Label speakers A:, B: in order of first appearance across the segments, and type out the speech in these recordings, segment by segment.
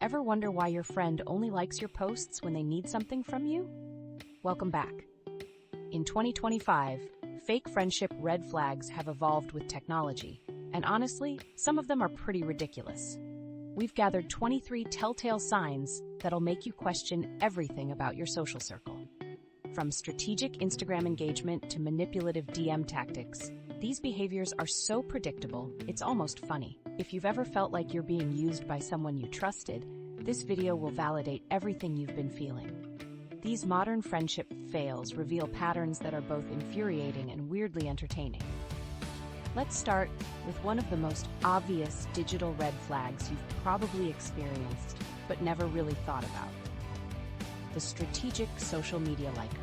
A: Ever wonder why your friend only likes your posts when they need something from you? Welcome back. In 2025, fake friendship red flags have evolved with technology, and honestly, some of them are pretty ridiculous. We've gathered 23 telltale signs that'll make you question everything about your social circle. From strategic Instagram engagement to manipulative DM tactics, these behaviors are so predictable, it's almost funny. If you've ever felt like you're being used by someone you trusted, this video will validate everything you've been feeling. These modern friendship fails reveal patterns that are both infuriating and weirdly entertaining. Let's start with one of the most obvious digital red flags you've probably experienced but never really thought about. The strategic social media liker.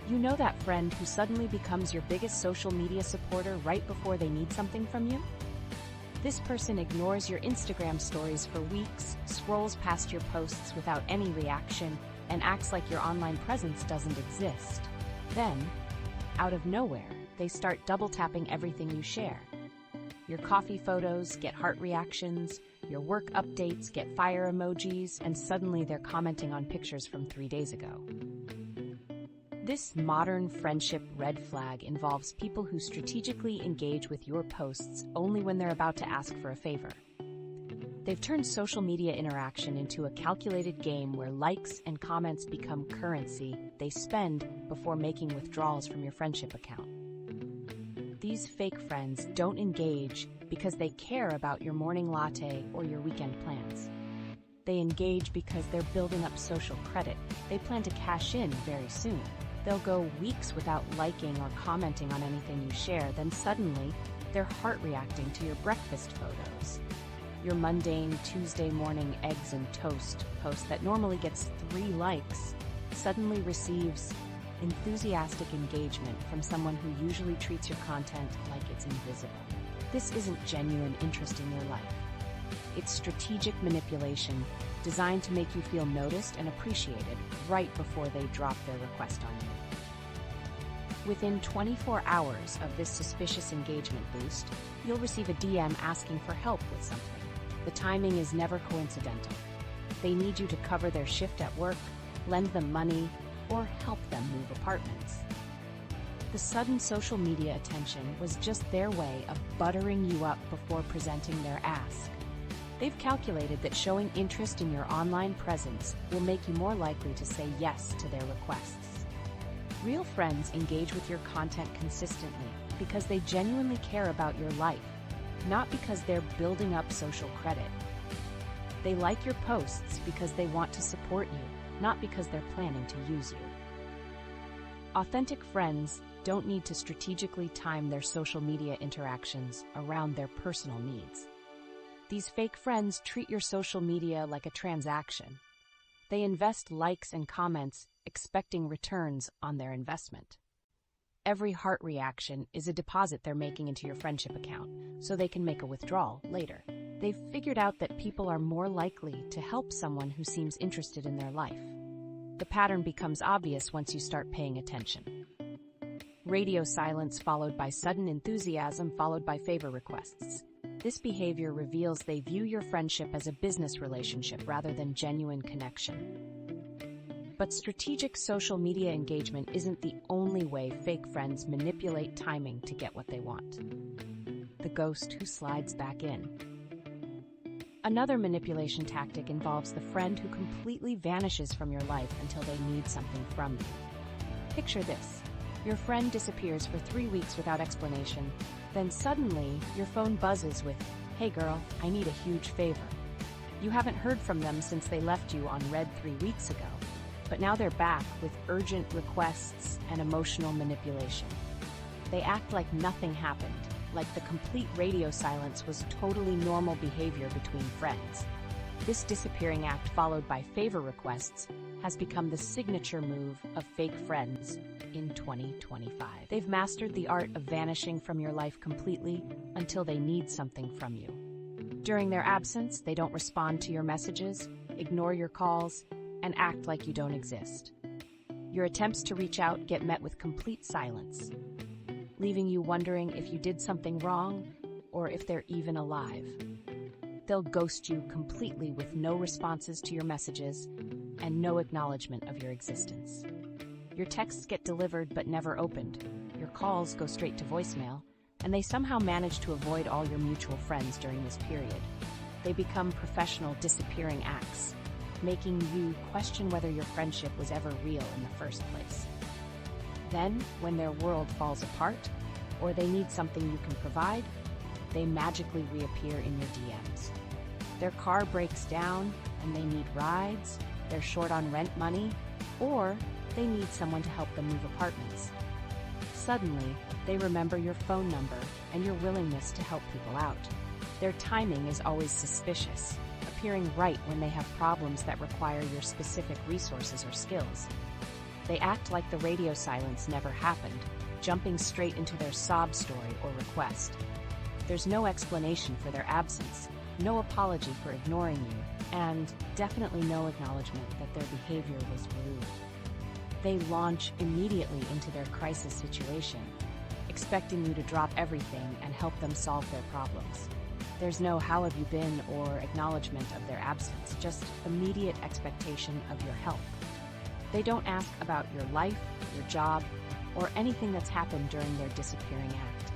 A: You know that friend who suddenly becomes your biggest social media supporter right before they need something from you? This person ignores your Instagram stories for weeks, scrolls past your posts without any reaction, and acts like your online presence doesn't exist. Then, out of nowhere, they start double-tapping everything you share. Your coffee photos get heart reactions, your work updates get fire emojis, and suddenly they're commenting on pictures from 3 days ago. This modern friendship red flag involves people who strategically engage with your posts only when they're about to ask for a favor. They've turned social media interaction into a calculated game where likes and comments become currency they spend before making withdrawals from your friendship account. These fake friends don't engage because they care about your morning latte or your weekend plans. They engage because they're building up social credit. They plan to cash in very soon. They'll go weeks without liking or commenting on anything you share, then suddenly, they're heart reacting to your breakfast photos. Your mundane Tuesday morning eggs and toast post that normally gets 3 likes suddenly receives enthusiastic engagement from someone who usually treats your content like it's invisible. This isn't genuine interest in your life. It's strategic manipulation designed to make you feel noticed and appreciated right before they drop their request on you. Within 24 hours of this suspicious engagement boost, you'll receive a DM asking for help with something. The timing is never coincidental. They need you to cover their shift at work, lend them money, or help them move apartments. The sudden social media attention was just their way of buttering you up before presenting their ask. They've calculated that showing interest in your online presence will make you more likely to say yes to their requests. Real friends engage with your content consistently because they genuinely care about your life, not because they're building up social credit. They like your posts because they want to support you, not because they're planning to use you. Authentic friends don't need to strategically time their social media interactions around their personal needs. These fake friends treat your social media like a transaction. They invest likes and comments, expecting returns on their investment. Every heart reaction is a deposit they're making into your friendship account, so they can make a withdrawal later. They've figured out that people are more likely to help someone who seems interested in their life. The pattern becomes obvious once you start paying attention. Radio silence followed by sudden enthusiasm followed by favor requests. This behavior reveals they view your friendship as a business relationship rather than genuine connection. But strategic social media engagement isn't the only way fake friends manipulate timing to get what they want. The ghost who slides back in. Another manipulation tactic involves the friend who completely vanishes from your life until they need something from you. Picture this. Your friend disappears for 3 weeks without explanation. Then suddenly, your phone buzzes with, "Hey girl, I need a huge favor." You haven't heard from them since they left you on red 3 weeks ago, but now they're back with urgent requests and emotional manipulation. They act like nothing happened, like the complete radio silence was totally normal behavior between friends. This disappearing act followed by favor requests has become the signature move of fake friends in 2025. They've mastered the art of vanishing from your life completely until they need something from you. During their absence, they don't respond to your messages, ignore your calls, and act like you don't exist. Your attempts to reach out get met with complete silence, leaving you wondering if you did something wrong or if they're even alive. They'll ghost you completely with no responses to your messages and no acknowledgement of your existence. Your texts get delivered but never opened. Your calls go straight to voicemail, and they somehow manage to avoid all your mutual friends during this period. They become professional disappearing acts, making you question whether your friendship was ever real in the first place. Then, when their world falls apart, or they need something you can provide, they magically reappear in your DMs. Their car breaks down and they need rides, they're short on rent money, or they need someone to help them move apartments. Suddenly, they remember your phone number and your willingness to help people out. Their timing is always suspicious, appearing right when they have problems that require your specific resources or skills. They act like the radio silence never happened, jumping straight into their sob story or request. There's no explanation for their absence, no apology for ignoring you, and definitely no acknowledgement that their behavior was rude. They launch immediately into their crisis situation, expecting you to drop everything and help them solve their problems. There's no "how have you been" or acknowledgement of their absence, just immediate expectation of your help. They don't ask about your life, your job, or anything that's happened during their disappearing act.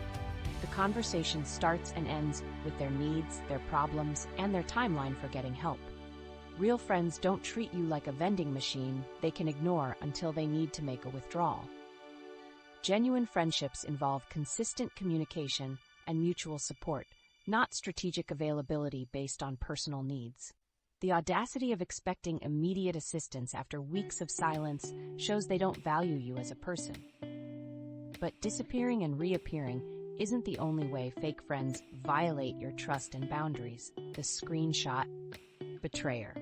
A: The conversation starts and ends with their needs, their problems, and their timeline for getting help. Real friends don't treat you like a vending machine they can ignore until they need to make a withdrawal. Genuine friendships involve consistent communication and mutual support, not strategic availability based on personal needs. The audacity of expecting immediate assistance after weeks of silence shows they don't value you as a person. But disappearing and reappearing isn't the only way fake friends violate your trust and boundaries. The screenshot betrayer.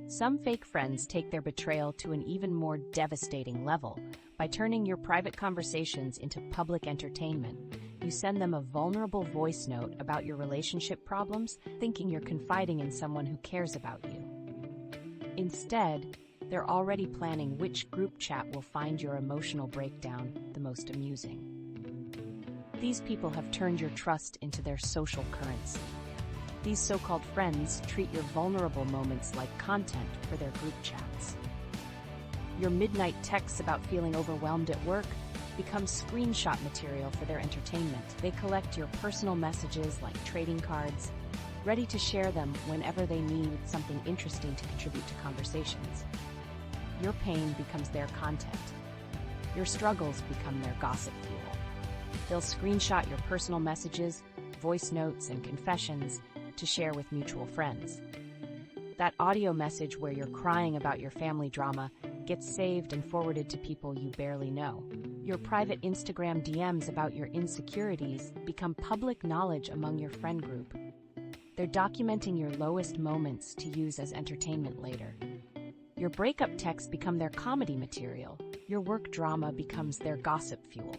A: Some fake friends take their betrayal to an even more devastating level by turning your private conversations into public entertainment. You send them a vulnerable voice note about your relationship problems, thinking you're confiding in someone who cares about you. Instead, they're already planning which group chat will find your emotional breakdown the most amusing. These people have turned your trust into their social currency. These so-called friends treat your vulnerable moments like content for their group chats. Your midnight texts about feeling overwhelmed at work become screenshot material for their entertainment. They collect your personal messages like trading cards, ready to share them whenever they need something interesting to contribute to conversations. Your pain becomes their content. Your struggles become their gossip fuel. They'll screenshot your personal messages, voice notes, and confessions to share with mutual friends. That audio message where you're crying about your family drama gets saved and forwarded to people you barely know. Your private Instagram DMs about your insecurities become public knowledge among your friend group. They're documenting your lowest moments to use as entertainment later. Your breakup texts become their comedy material. Your work drama becomes their gossip fuel.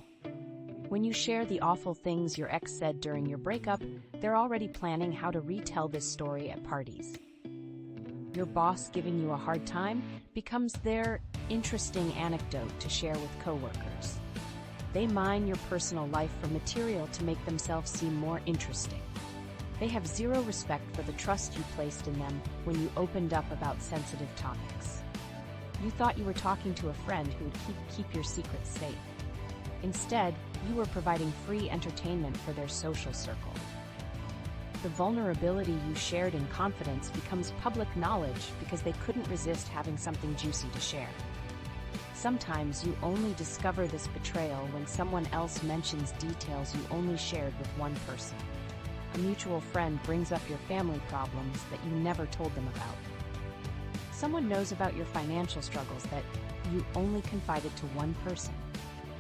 A: When you share the awful things your ex said during your breakup, they're already planning how to retell this story at parties. Your boss giving you a hard time becomes their interesting anecdote to share with coworkers. They mine your personal life for material to make themselves seem more interesting. They have zero respect for the trust you placed in them when you opened up about sensitive topics. You thought you were talking to a friend who would keep your secrets safe. Instead, you were providing free entertainment for their social circle. The vulnerability you shared in confidence becomes public knowledge because they couldn't resist having something juicy to share. Sometimes you only discover this betrayal when someone else mentions details you only shared with one person. A mutual friend brings up your family problems that you never told them about. Someone knows about your financial struggles that you only confided to one person.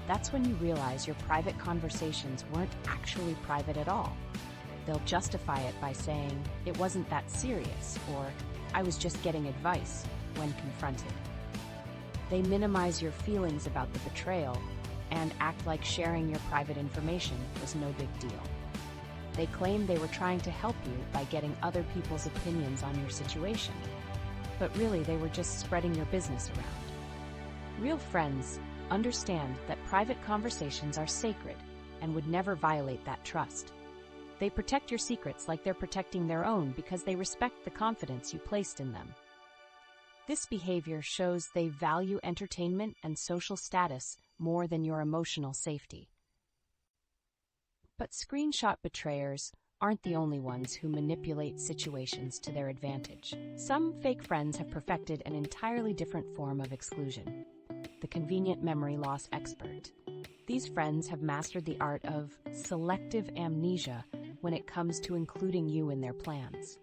A: That's when you realize your private conversations weren't actually private at all. They'll justify it by saying, "It wasn't that serious," or "I was just getting advice," when confronted. They minimize your feelings about the betrayal and act like sharing your private information was no big deal. They claim they were trying to help you by getting other people's opinions on your situation, but really they were just spreading your business around. Real friends understand that private conversations are sacred and would never violate that trust. They protect your secrets like they're protecting their own because they respect the confidence you placed in them. This behavior shows they value entertainment and social status more than your emotional safety. But screenshot betrayers aren't the only ones who manipulate situations to their advantage. Some fake friends have perfected an entirely different form of exclusion, the convenient memory loss expert. These friends have mastered the art of selective amnesia when it comes to including you in their plans.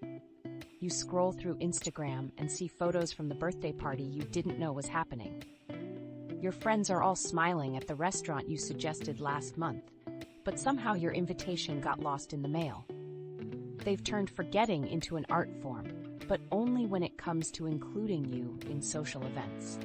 A: You scroll through Instagram and see photos from the birthday party you didn't know was happening. Your friends are all smiling at the restaurant you suggested last month, but somehow your invitation got lost in the mail. They've turned forgetting into an art form, but only when it comes to including you in social events.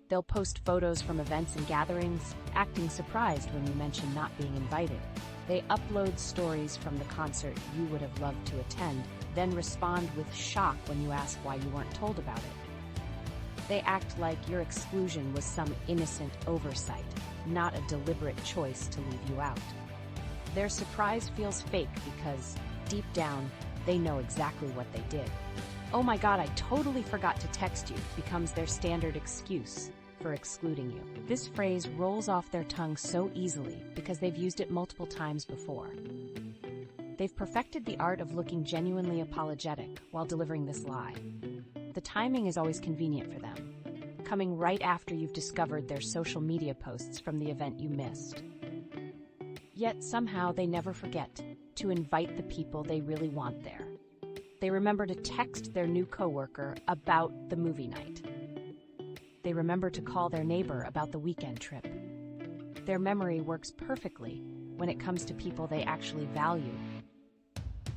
A: They'll post photos from events and gatherings, acting surprised when you mention not being invited. They upload stories from the concert you would have loved to attend, then respond with shock when you ask why you weren't told about it. They act like your exclusion was some innocent oversight, not a deliberate choice to leave you out. Their surprise feels fake because, deep down, they know exactly what they did. "Oh my God, I totally forgot to text you," becomes their standard excuse for excluding you. This phrase rolls off their tongue so easily because they've used it multiple times before. They've perfected the art of looking genuinely apologetic while delivering this lie. The timing is always convenient for them, coming right after you've discovered their social media posts from the event you missed. Yet somehow they never forget to invite the people they really want there. They remember to text their new coworker about the movie night. They remember to call their neighbor about the weekend trip. Their memory works perfectly when it comes to people they actually value.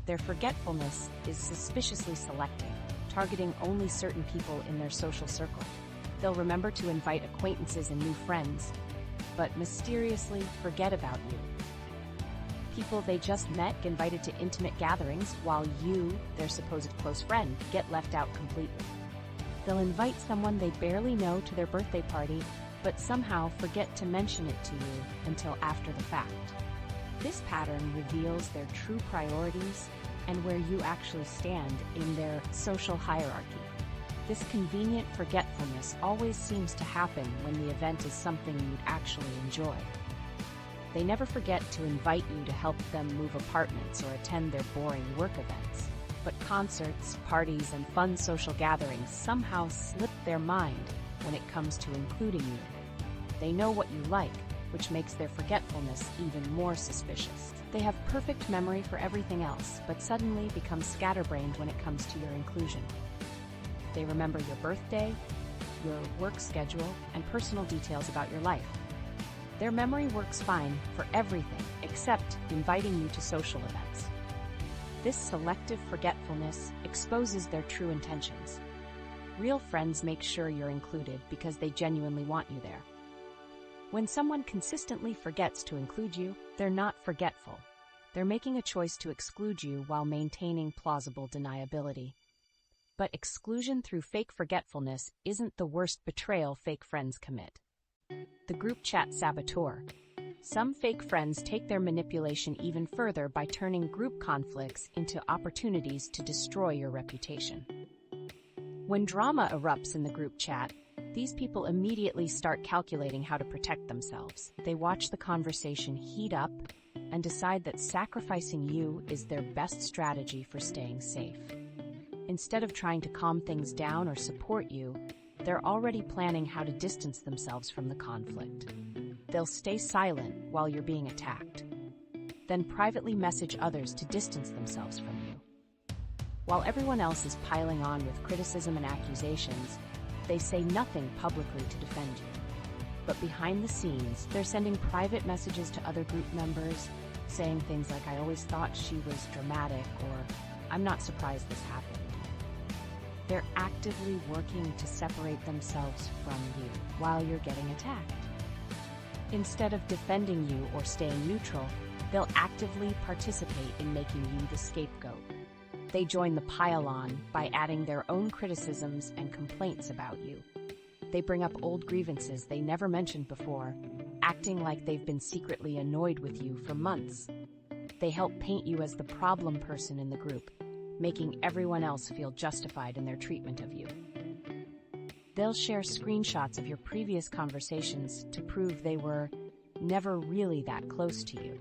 A: Their forgetfulness is suspiciously selective, targeting only certain people in their social circle. They'll remember to invite acquaintances and new friends, but mysteriously forget about you. People they just met get invited to intimate gatherings while you, their supposed close friend, get left out completely. They'll invite someone they barely know to their birthday party, but somehow forget to mention it to you until after the fact. This pattern reveals their true priorities and where you actually stand in their social hierarchy. This convenient forgetfulness always seems to happen when the event is something you'd actually enjoy. They never forget to invite you to help them move apartments or attend their boring work events. But concerts, parties, and fun social gatherings somehow slip their mind when it comes to including you. They know what you like, which makes their forgetfulness even more suspicious. They have perfect memory for everything else, but suddenly become scatterbrained when it comes to your inclusion. They remember your birthday, your work schedule, and personal details about your life. Their memory works fine for everything except inviting you to social events. This selective forgetfulness exposes their true intentions. Real friends make sure you're included because they genuinely want you there. When someone consistently forgets to include you, they're not forgetful. They're making a choice to exclude you while maintaining plausible deniability. But exclusion through fake forgetfulness isn't the worst betrayal fake friends commit. The group chat saboteur. Some fake friends take their manipulation even further by turning group conflicts into opportunities to destroy your reputation. When drama erupts in the group chat, these people immediately start calculating how to protect themselves. They watch the conversation heat up and decide that sacrificing you is their best strategy for staying safe. Instead of trying to calm things down or support you, they're already planning how to distance themselves from the conflict. They'll stay silent while you're being attacked, then privately message others to distance themselves from you. While everyone else is piling on with criticism and accusations, they say nothing publicly to defend you. But behind the scenes, they're sending private messages to other group members, saying things like, "I always thought she was dramatic," or "I'm not surprised this happened." They're actively working to separate themselves from you while you're getting attacked. Instead of defending you or staying neutral, they'll actively participate in making you the scapegoat. They join the pile-on by adding their own criticisms and complaints about you. They bring up old grievances they never mentioned before, acting like they've been secretly annoyed with you for months. They help paint you as the problem person in the group, making everyone else feel justified in their treatment of you. They'll share screenshots of your previous conversations to prove they were never really that close to you.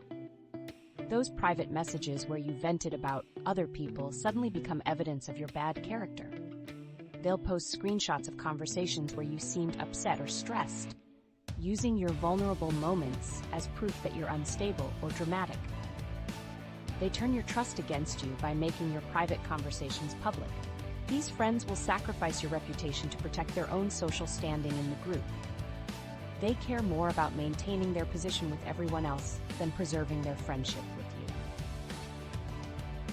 A: Those private messages where you vented about other people suddenly become evidence of your bad character. They'll post screenshots of conversations where you seemed upset or stressed, using your vulnerable moments as proof that you're unstable or dramatic. They turn your trust against you by making your private conversations public. These friends will sacrifice your reputation to protect their own social standing in the group. They care more about maintaining their position with everyone else than preserving their friendship with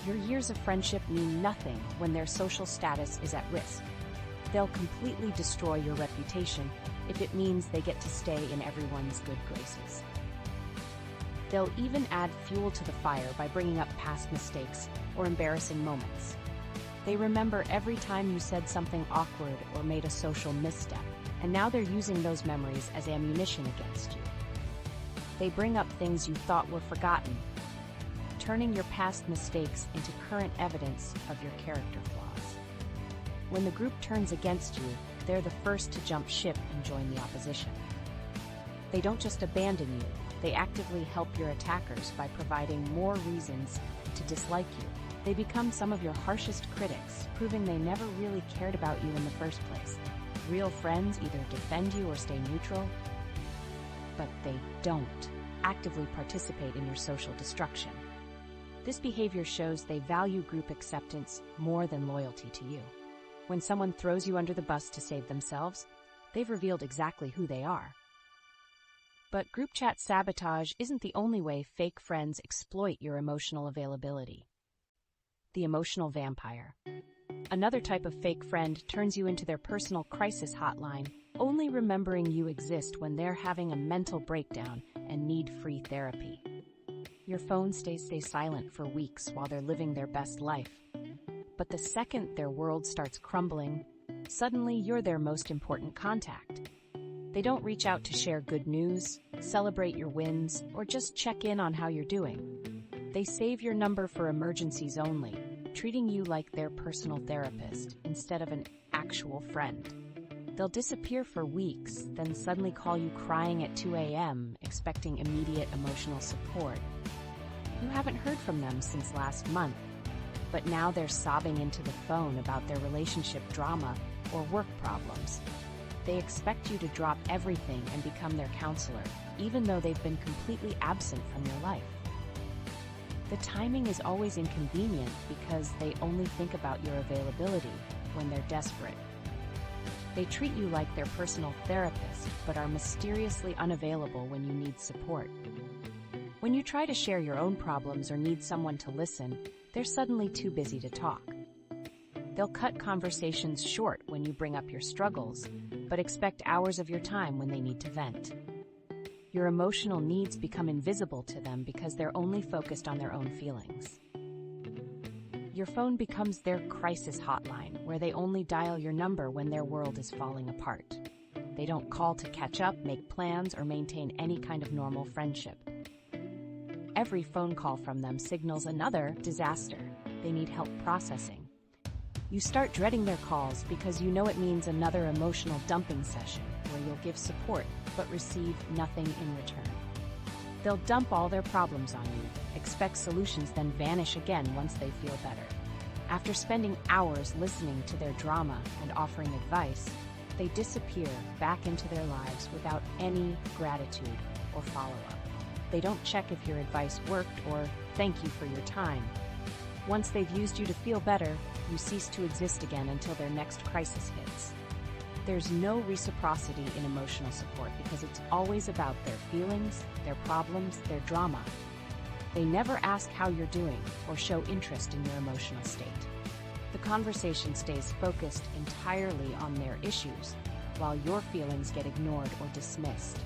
A: you. Your years of friendship mean nothing when their social status is at risk. They'll completely destroy your reputation if it means they get to stay in everyone's good graces. They'll even add fuel to the fire by bringing up past mistakes or embarrassing moments. They remember every time you said something awkward or made a social misstep, and now they're using those memories as ammunition against you. They bring up things you thought were forgotten, turning your past mistakes into current evidence of your character flaws. When the group turns against you, they're the first to jump ship and join the opposition. They don't just abandon you, they actively help your attackers by providing more reasons to dislike you. They become some of your harshest critics, proving they never really cared about you in the first place. Real friends either defend you or stay neutral, but they don't actively participate in your social destruction. This behavior shows they value group acceptance more than loyalty to you. When someone throws you under the bus to save themselves, they've revealed exactly who they are. But group chat sabotage isn't the only way fake friends exploit your emotional availability. The emotional vampire. Another type of fake friend turns you into their personal crisis hotline, only remembering you exist when they're having a mental breakdown and need free therapy. Your phone stays silent for weeks while they're living their best life. But the second their world starts crumbling, suddenly you're their most important contact. They don't reach out to share good news, celebrate your wins, or just check in on how you're doing. They save your number for emergencies only, treating you like their personal therapist instead of an actual friend. They'll disappear for weeks, then suddenly call you crying at 2 a.m., expecting immediate emotional support. You haven't heard from them since last month, but now they're sobbing into the phone about their relationship drama or work problems. They expect you to drop everything and become their counselor, even though they've been completely absent from your life. The timing is always inconvenient because they only think about your availability when they're desperate. They treat you like their personal therapist, but are mysteriously unavailable when you need support. When you try to share your own problems or need someone to listen, they're suddenly too busy to talk. They'll cut conversations short when you bring up your struggles, but expect hours of your time when they need to vent. Your emotional needs become invisible to them because they're only focused on their own feelings. Your phone becomes their crisis hotline, where they only dial your number when their world is falling apart. They don't call to catch up, make plans, or maintain any kind of normal friendship. Every phone call from them signals another disaster they need help processing. You start dreading their calls because you know it means another emotional dumping session where you'll give support but receive nothing in return. They'll dump all their problems on you, expect solutions, then vanish again once they feel better. After spending hours listening to their drama and offering advice, they disappear back into their lives without any gratitude or follow-up. They don't check if your advice worked or thank you for your time. Once they've used you to feel better, you cease to exist again until their next crisis hits. There's no reciprocity in emotional support because it's always about their feelings, their problems, their drama. They never ask how you're doing or show interest in your emotional state. The conversation stays focused entirely on their issues, while your feelings get ignored or dismissed.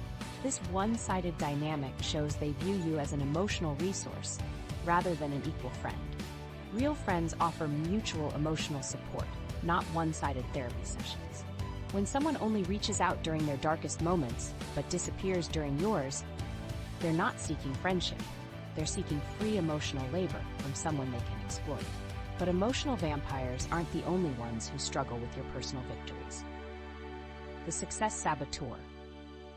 A: This one-sided dynamic shows they view you as an emotional resource rather than an equal friend. Real friends offer mutual emotional support, not one-sided therapy sessions. When someone only reaches out during their darkest moments, but disappears during yours, they're not seeking friendship. they're seeking free emotional labor from someone they can exploit. But emotional vampires aren't the only ones who struggle with your personal victories. The success saboteur.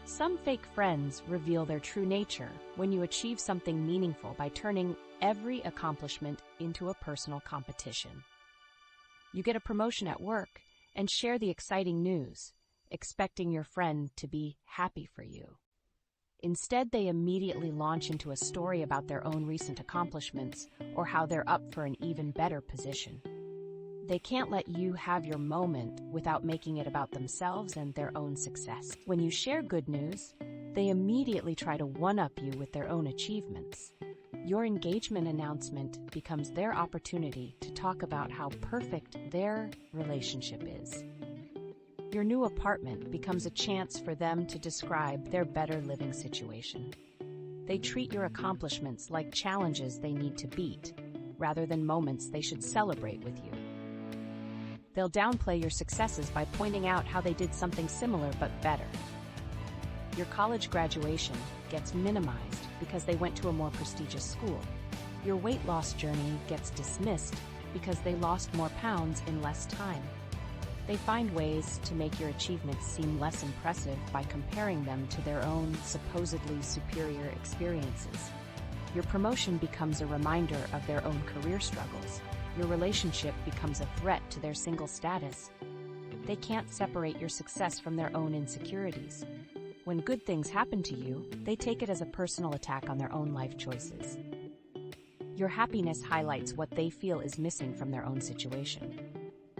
A: Some fake friends reveal their true nature when you achieve something meaningful by turning every accomplishment into a personal competition. You get a promotion at work and share the exciting news, expecting your friend to be happy for you. Instead, they immediately launch into a story about their own recent accomplishments or how they're up for an even better position. They can't let you have your moment without making it about themselves and their own success. When you share good news, they immediately try to one-up you with their own achievements. Your engagement announcement becomes their opportunity to talk about how perfect their relationship is. Your new apartment becomes a chance for them to describe their better living situation. They treat your accomplishments like challenges they need to beat, rather than moments they should celebrate with you. They'll downplay your successes by pointing out how they did something similar but better. Your college graduation gets minimized because they went to a more prestigious school. Your weight loss journey gets dismissed because they lost more pounds in less time. They find ways to make your achievements seem less impressive by comparing them to their own supposedly superior experiences. Your promotion becomes a reminder of their own career struggles. Your relationship becomes a threat to their single status. They can't separate your success from their own insecurities. When good things happen to you, they take it as a personal attack on their own life choices. Your happiness highlights what they feel is missing from their own situation.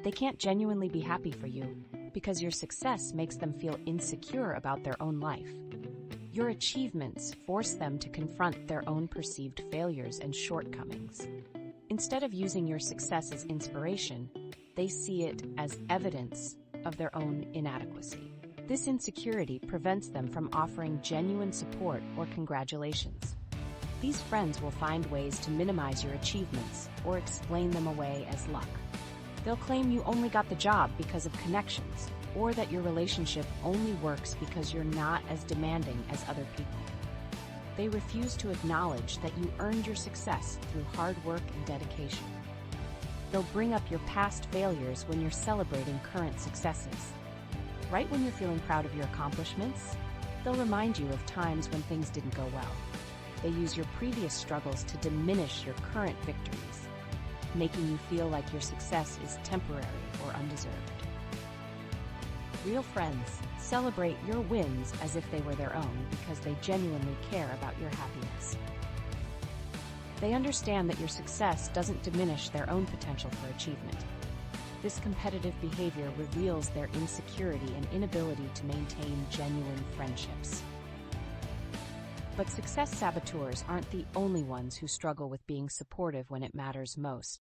A: They can't genuinely be happy for you because your success makes them feel insecure about their own life. Your achievements force them to confront their own perceived failures and shortcomings. Instead of using your success as inspiration, they see it as evidence of their own inadequacy. This insecurity prevents them from offering genuine support or congratulations. These friends will find ways to minimize your achievements or explain them away as luck. They'll claim you only got the job because of connections, or that your relationship only works because you're not as demanding as other people. They refuse to acknowledge that you earned your success through hard work and dedication. They'll bring up your past failures when you're celebrating current successes. Right when you're feeling proud of your accomplishments, they'll remind you of times when things didn't go well. They use your previous struggles to diminish your current victories, making you feel like your success is temporary or undeserved. Real friends celebrate your wins as if they were their own because they genuinely care about your happiness. They understand that your success doesn't diminish their own potential for achievement. This competitive behavior reveals their insecurity and inability to maintain genuine friendships. But success saboteurs aren't the only ones who struggle with being supportive when it matters most.